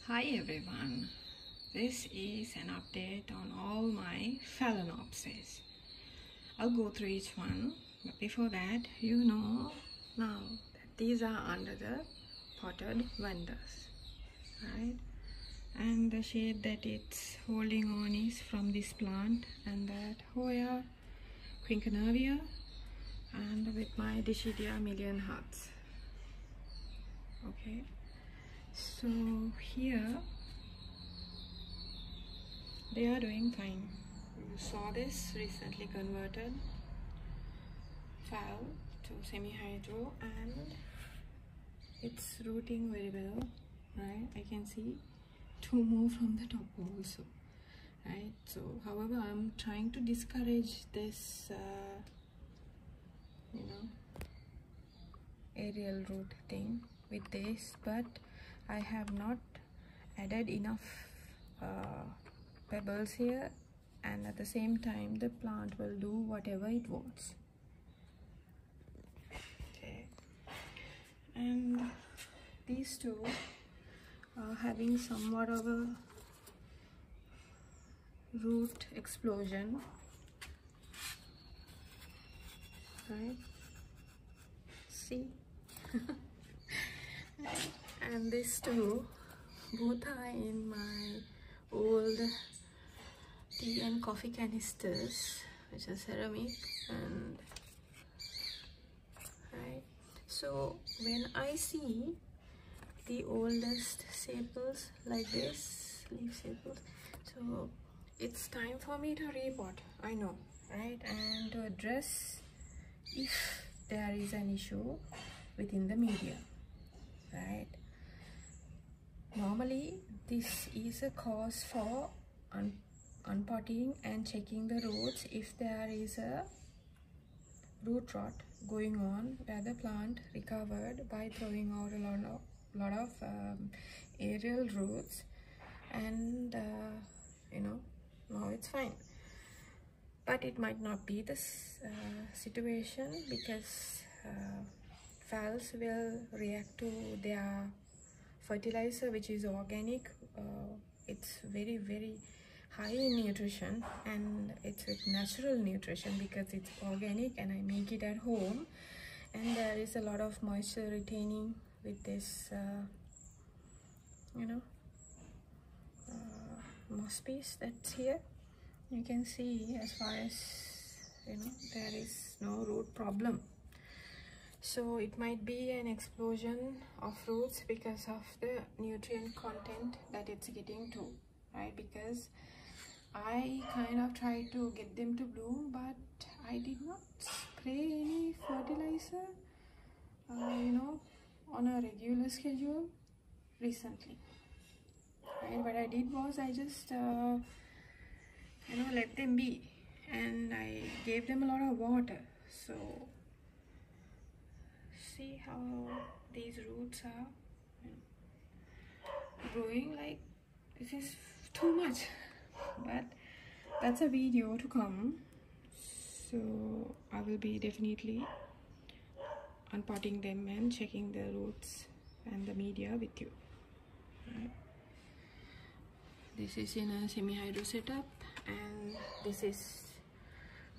Hi everyone, this is an update on all my Phalaenopsis. I'll go through each one, but before that, you know now that these are under the potted vendors, right? And the shade that it's holding on is from this plant and that Hoya quinquenervia and with my Dischidia million hearts. Okay. So here they are doing fine. You saw this recently converted phal to semi-hydro and it's rooting very well, right? I can see two more from the top also, right? So however, I'm trying to discourage this aerial root thing with this, but I have not added enough pebbles here, and at the same time the plant will do whatever it wants. Okay. And these two are having somewhat of a root explosion, right? See? And these two both are in my old tea and coffee canisters, which are ceramic. And right, so when I see the oldest sepals like this, leaf sepals, so it's time for me to repot, I know, right? And to address if there is an issue within the media, right? Normally this is a cause for unpotting and checking the roots if there is a root rot going on where the plant recovered by throwing out a lot of aerial roots, and now it's fine. But it might not be this situation, because phals will react to their fertilizer, which is organic. It's very high in nutrition, and it's with natural nutrition because it's organic and I make it at home, and there is a lot of moisture retaining with this moss piece that's here. You can see, as far as there is no root problem. So it might be an explosion of roots because of the nutrient content that it's getting to, right? Because I kind of tried to get them to bloom, but I did not spray any fertilizer on a regular schedule recently, right? What I did was I just let them be, and I gave them a lot of water. So see how these roots are growing. Like, this is too much, but that's a video to come, so I will be definitely unpotting them and checking the roots and the media with you, right? This is in a semi-hydro setup, and this is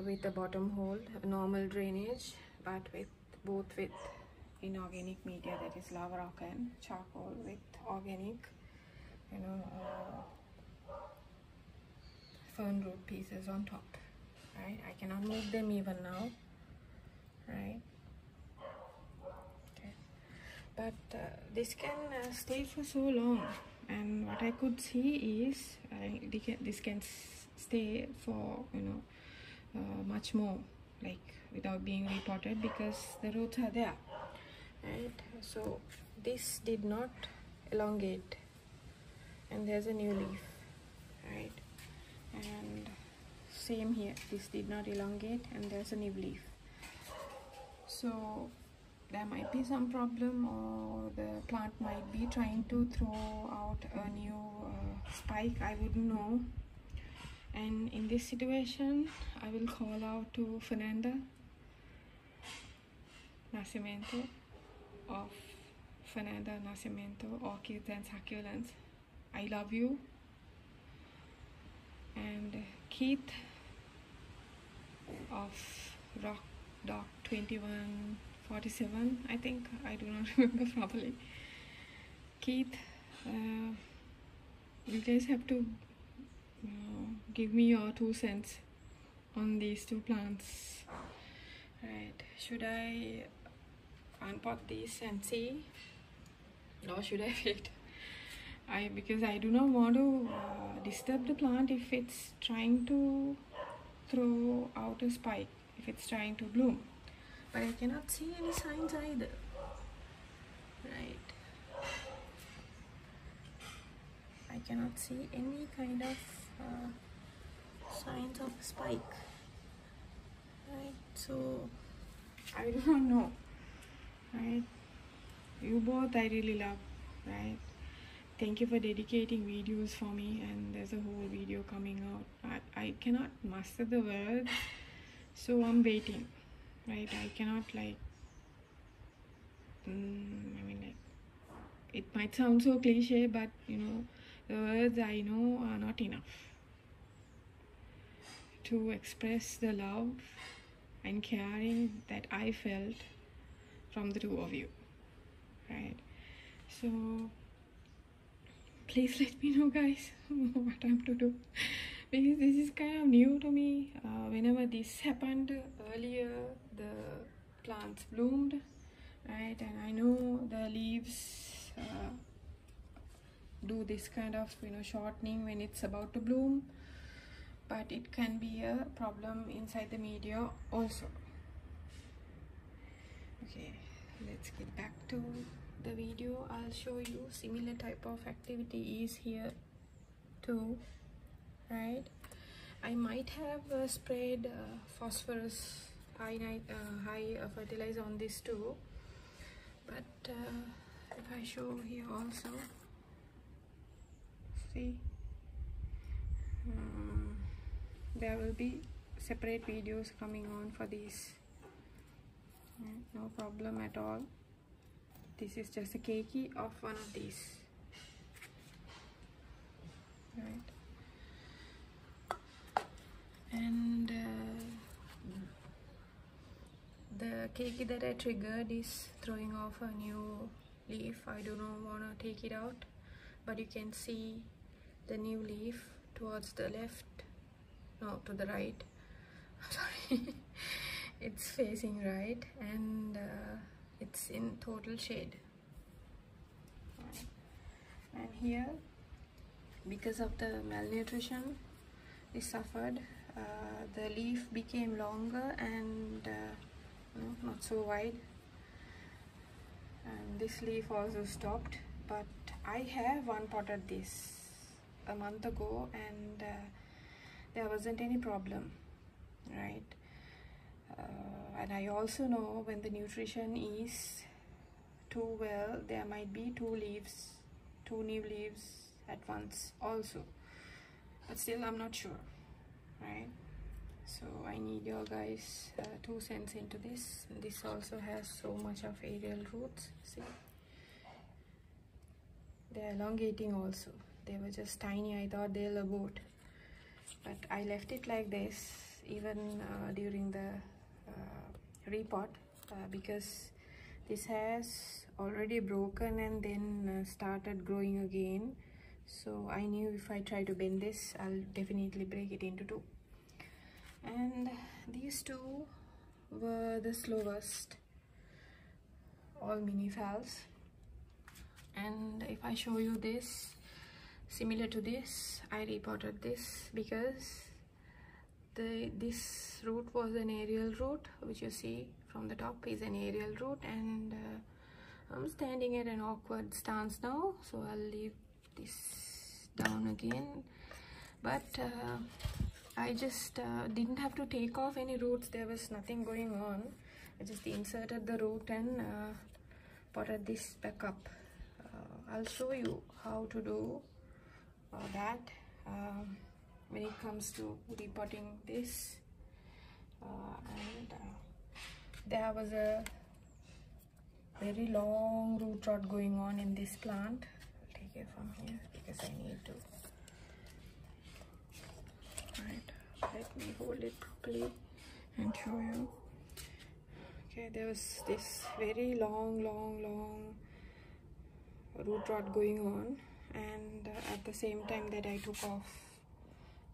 with the bottom hole, normal drainage, but with both with inorganic media, that is lava rock and charcoal, with organic fern root pieces on top, right? I cannot move them even now, right? Okay, but this can stay for so long, and what I could see is this can stay for much more, like without being repotted, because the roots are there, right? So this did not elongate, and there's a new leaf, right? And same here, this did not elongate and there's a new leaf. So there might be some problem, or the plant might be trying to throw out a new spike, I wouldn't know. And in this situation, I will call out to Fernanda Nascimento of Fernanda Nascimento Orchids and Succulents, I love you. And Keith of Rock Doc 2147, I think, I do not remember properly. Keith, you guys have to give me your 2 cents on these 2 plants. Right, should I unpot these and see, or should I wait? Because I do not want to disturb the plant if it's trying to throw out a spike, if it's trying to bloom. But I cannot see any signs either. Right, I cannot see any kind of signs of spike. Right, so I do not know. Right, you both I really love. Right, thank you for dedicating videos for me, and there's a whole video coming out. I cannot master the words, so I'm waiting. Right, I cannot like I mean, like, it might sound so cliche, but you know, the words I know are not enough to express the love and caring that I felt from the 2 of you. Right, so please let me know, guys, what I'm to do, because this is kind of new to me. Whenever this happened earlier, the plants bloomed, right, and I know the leaves do this kind of, you know, shortening when it's about to bloom, but it can be a problem inside the media also. Okay, let's get back to the video. I'll show you similar type of activity is here too. Right, I might have sprayed phosphorus high fertilizer on this too, but if I show here also, see, there will be separate videos coming on for these. No problem at all. This is just a keiki of one of these. Right, and the keiki that I triggered is throwing off a new leaf. I do not want to take it out, but you can see the new leaf towards the left, no, to the right. Sorry, it's facing right, and it's in total shade. And here, because of the malnutrition we suffered, the leaf became longer and not so wide, and this leaf also stopped. But I have unpotted this a month ago, and there wasn't any problem, right? And I also know when the nutrition is too well, there might be 2 new leaves at once also, but still I'm not sure, right? So I need your guys 2 cents into this. This also has so much of aerial roots. See, they're elongating also. They were just tiny. I thought they'll abort, but I left it like this even during the repot, because this has already broken and then started growing again. So I knew if I try to bend this, I'll definitely break it into 2. And these 2 were the slowest, all mini phals. And if I show you this, similar to this, I repotted this because this root was an aerial root, which you see from the top is an aerial root, and I'm standing at an awkward stance now, so I'll leave this down again. But I just didn't have to take off any roots. There was nothing going on. I just inserted the root and potted this back up. I'll show you how to do that when it comes to repotting this. And there was a very long root rot going on in this plant. I'll take bigger from here because I need to. Right, let me hold it properly and show you. Okay, there was this very long root rot going on, and at the same time that I took off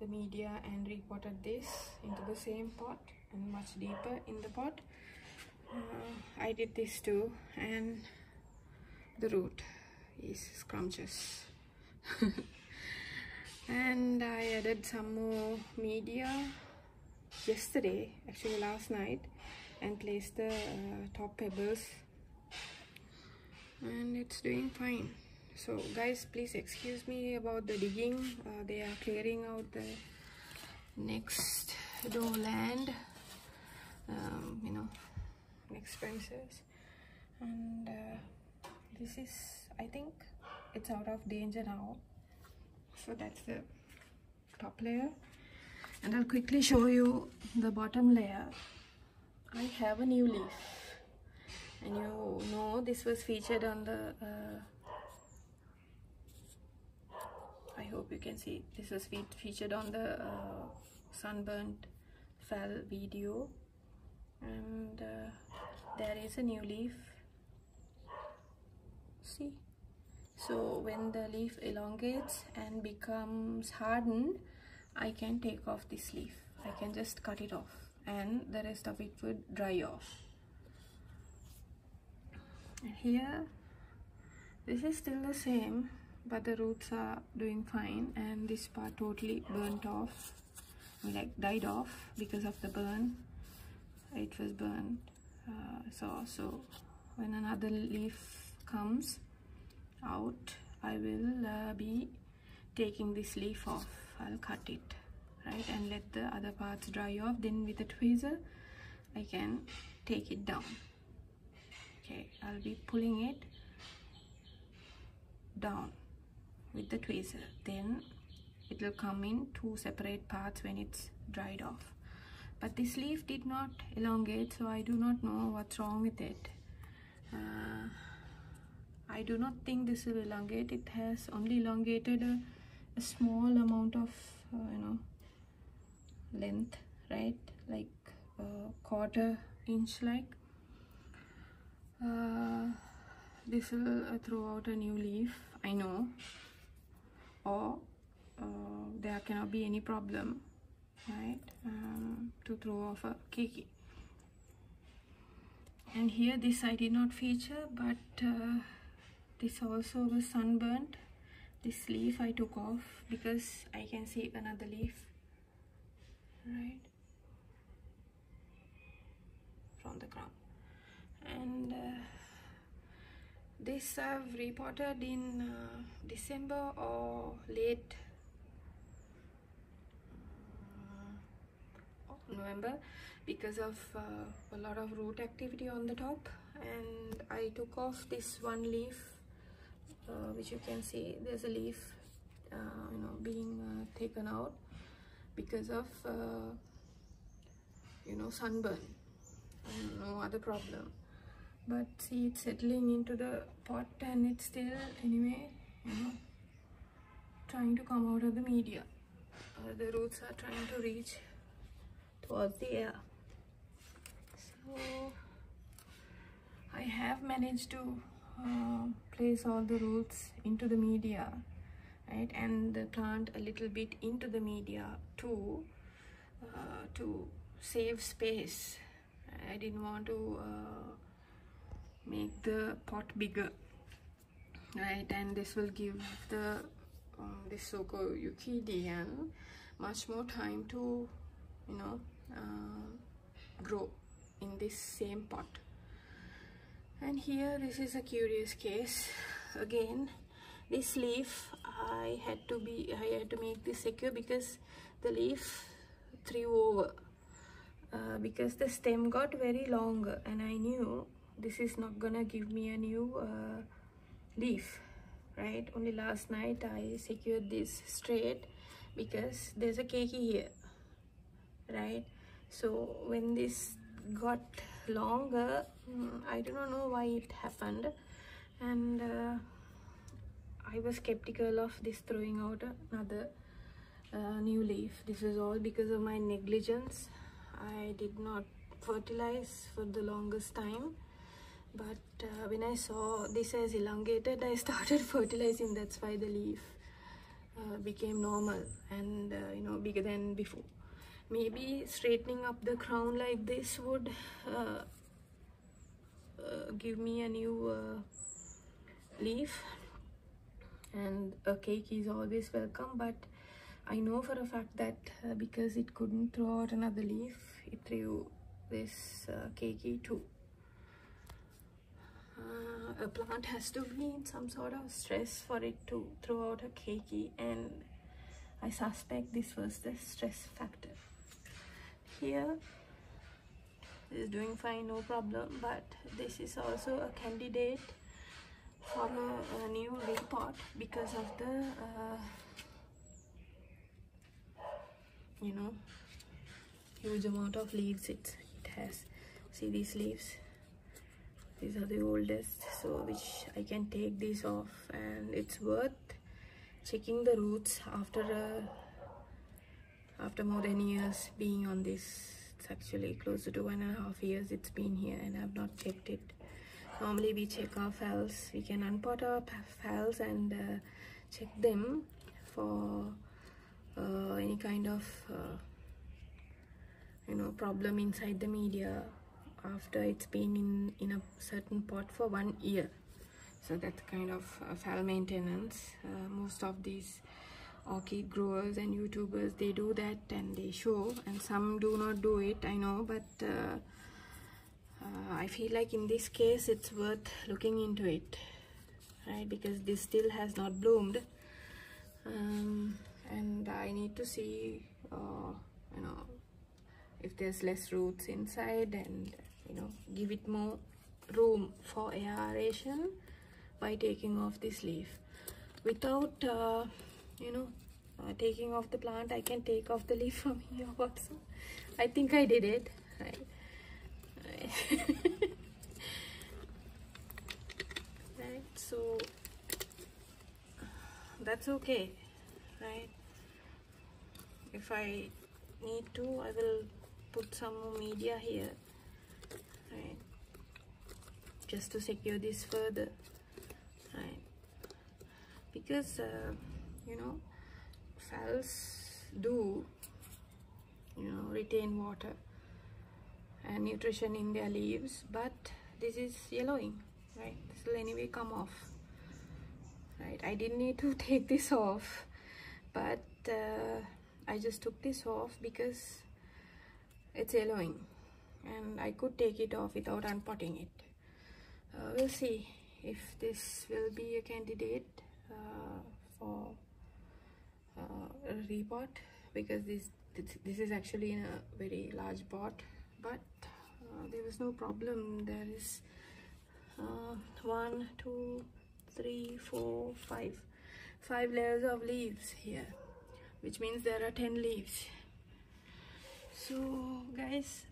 the media and repotted this into the same pot and much deeper in the pot, I did this too, and the root is scrumptious. And I added some more media yesterday, actually last night, and placed the top pebbles, and it's doing fine. So guys, please excuse me about the digging. They are clearing out the next door land, you know, next premises, and this is, I think it's out of danger now. So that's the top layer, and I'll quickly show you the bottom layer. I have a new leaf, and you know this was featured on the I hope you can see, this was featured on the sunburnt fell video, and there is a new leaf. See? So when the leaf elongates and becomes hardened, I can take off this leaf. I can just cut it off, and the rest of it would dry off. And here, this is still the same, but the roots are doing fine, and this part totally burnt off, like died off because of the burn. It was burned. So when another leaf comes out, I will be taking this leaf off. I'll cut it, right, and let the other parts dry off. Then with a tweezer I can take it down. Okay, I'll be pulling it down with the tweezer. Then it will come in two separate parts when it's dried off. But this leaf did not elongate, so I do not know what's wrong with it. I do not think this will elongate. It has only elongated a small amount of length, right, like quarter inch like. This will throw out a new leaf, I know, or there cannot be any problem, right, to throw off a keiki. And here this I did not feature, but this also was sunburnt. This leaf I took off because I can see another leaf, right, from the ground. And this I've repotted in December or late November because of a lot of root activity on the top, and I took off this one leaf, which you can see there's a leaf being taken out because of sunburn, no other problem. But see, it's settling into the pot, and it's still anyway trying to come out of the media. The roots are trying to reach towards the air. So I have managed to place all the roots into the media, right, and the plant a little bit into the media too, to save space. I didn't want to make the pot bigger, right, and this will give the this Soko Euclidean much more time to grow in this same pot. And here this is a curious case again. This leaf I had to make this secure because the leaf threw over because the stem got very long, and I knew this is not gonna give me a new leaf, right. Only last night I secured this straight because there's a keiki here, right. So when this got longer, I do not know why it happened, and I was skeptical of this throwing out another new leaf. This is all because of my negligence. I did not fertilize for the longest time, but when I saw this as elongated, I started fertilizing. That's why the leaf became normal and you know, bigger than before. Maybe straightening up the crown like this would give me a new leaf, and a cake is always welcome. But I know for a fact that because it couldn't throw out another leaf, it threw this keiki too. A plant has to be in some sort of stress for it to throw out a keiki, and I suspect this was the stress factor. Here is doing fine, no problem, but this is also a candidate for a new repot because of the you know, huge amount of leaves it has. See these leaves, these are the oldest, so which I can take these off, and it's worth checking the roots after more than years being on this. It's actually closer to 1.5 years it's been here, and I've not checked it. Normally we check our phals. We can unpot our phals and check them for any kind of you know, problem inside the media after it's been in a certain pot for 1 year. So that's kind of phal maintenance. Most of these orchid growers and YouTubers, they do that and they show, and some do not do it, I know, but I feel like in this case it's worth looking into it, right? Because this still has not bloomed, and I need to see you know, if there's less roots inside, and you know, give it more room for aeration by taking off this leaf. Without you know, taking off the plant, I can take off the leaf from here also. I think I did it, right? Right, so that's okay, right? If I need to, I will put some more media here, right, just to secure this further, right? Because you know, phals do, you know, retain water and nutrition in their leaves, but this is yellowing, right? This will anyway come off, right? I didn't need to take this off, but I just took this off because it's yellowing, and I could take it off without unpotting it. We'll see if this will be a candidate for a repot, because this is actually in a very large pot, but there was no problem. There is 1, 2, 3, 4, 5 layers of leaves here, which means there are 10 leaves. So guys,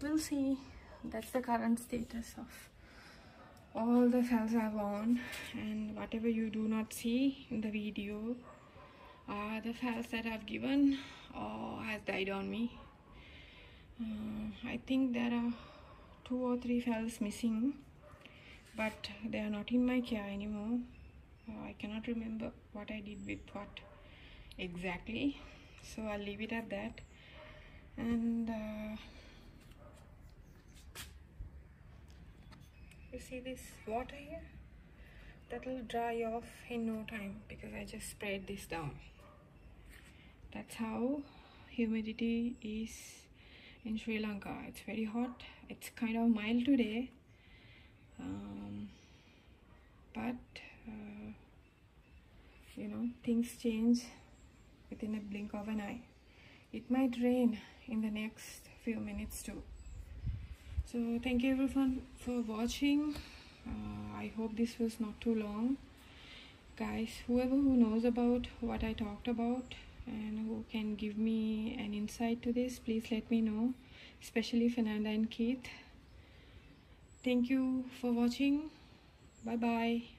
we'll see. That's the current status of all the phals I've on, and whatever you do not see in the video are the phals that I've given or has died on me. I think there are 2 or 3 phals missing, but they are not in my care anymore. I cannot remember what I did with what exactly, so I'll leave it at that. And you see this water here? That will dry off in no time because I just sprayed this down. That's how humidity is in Sri Lanka. It's very hot. It's kind of mild today, but you know, things change within a blink of an eye. It might rain in the next few minutes too. So thank you everyone for watching. I hope this was not too long. Guys, whoever who knows about what I talked about and who can give me an insight to this, please let me know, especially Fernanda and Keith. Thank you for watching. Bye bye.